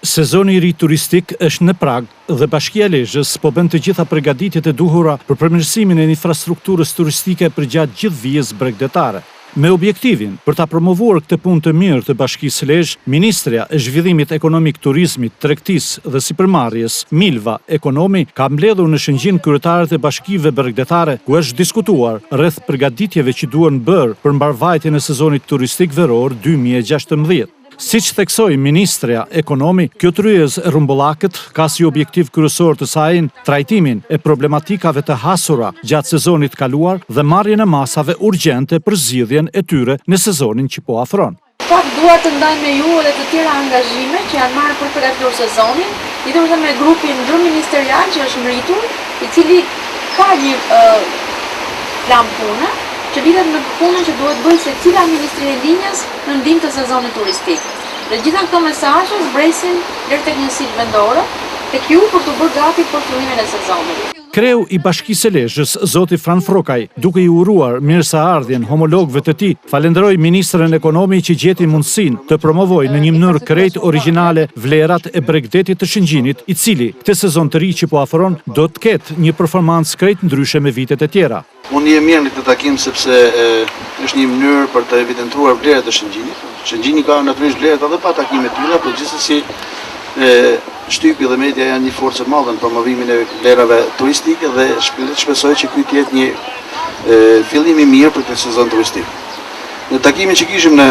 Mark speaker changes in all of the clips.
Speaker 1: Sezoni i ri turistik është në prag dhe Bashkia e Lezhës po bën të gjitha përgatitjet e duhura për përmirësimin e infrastrukturës turistike për gjatë gjithë vijës bregdetare. Me objektivin për ta promovuar këtë punë të mirë të Bashkisë Lezhë, Ministrja e Zhvillimit Ekonomik, Turizmit, Tregtisë dhe Sipërmarrjes, Milva Ekonomi, ka mbledhur në Shëngjin kryetarët e bashkive bregdetare, ku është diskutuar rreth përgatitjeve që duhen bërë për mbarvajtjen e sezonit turistik veror 2016. Siç theksoi Ministrja Ekonomi, kjo tryezë e rrumbullakët ka si objektiv kryesor të saj trajtimin e problematikave të hasura gjatë sezonit kaluar dhe marrjen e masave urgjente për zgjidhjen e tyre në sezonin që po afron.
Speaker 2: Dua të ndaj me ju edhe të tjera angazhime që janë marrë për përgatitur sezonin, lidhur me grupin ndërministerial që është ngritur, i cili ka një plan pune që lidhet me punën që duhet bëjë secila ministri e linjës në ndihmë të sezonit turistik. Dhe gjitha këto mesazhe zbresin deri tek njësitë vendore, tek ju për të bërë gati për fillimin e sezonit.
Speaker 1: Kreu i Bashkisë së Lezhës, zoti Fran Frokaj, duke i uruar mirëseardhjen homologëve të tij, falenderoi ministrën Ekonomi që gjeti mundësinë të promovojë në një mënyrë krejt origjinale vlerat e bregdetit të Shëngjinit, i cili këtë sezon të ri që po afron do të ketë një performancë krejt ndryshe me vitet e tjera.
Speaker 3: Unë jam mirë në këtë takim sepse është një mënyrë për të evidentuar vlerat e Shëngjinit. Shëngjini ka natyrisht vlerat edhe pa takime të tilla, por gjithsesi shtypi dhe media janë një forcë e madhe në promovimin e vlerave turistike dhe shpresoj që ky të jetë një fillim i mirë për këtë sezon turistik. Në takimin që kishim në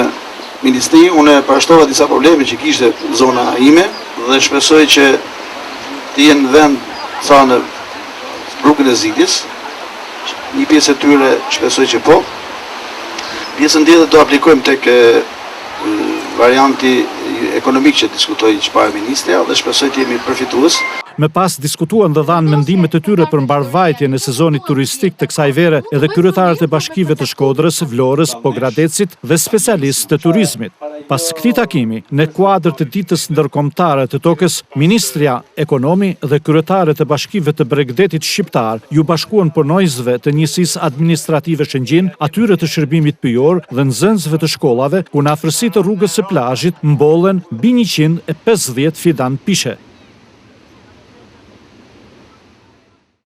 Speaker 3: ministri, unë parashtova disa probleme që kishte zona ime dhe shpresoj që të jenë vend sa në rrugën e zgjidhjes. Një pjesë e tyre shpresoj që po. Pjesën tjetër do aplikojmë tek varianti ekonomik që diskutoi çfarë ministrja dhe shpresoj të jemi përfitues.
Speaker 1: Me pas diskutuan dhe dhanë mendimet e tyre për mbarvajtjen e sezonit turistik të kësaj vere edhe kryetarët e bashkive të Shkodrës, Vlorës, Pogradecit dhe specialistë të turizmit. Pas këtij takimi, në kuadër të ditës ndërkombëtare të tokës, Ministrja Ekonomi dhe kryetarët e bashkive të Bregdetit shqiptar ju bashkuan punonjësve të njësisë administrative Shëngjin, atyre të shërbimit pyjor dhe nxënësve të shkollave, ku në afërsi të rrugës së plazhit mbollen mbi 150 fidan pishe.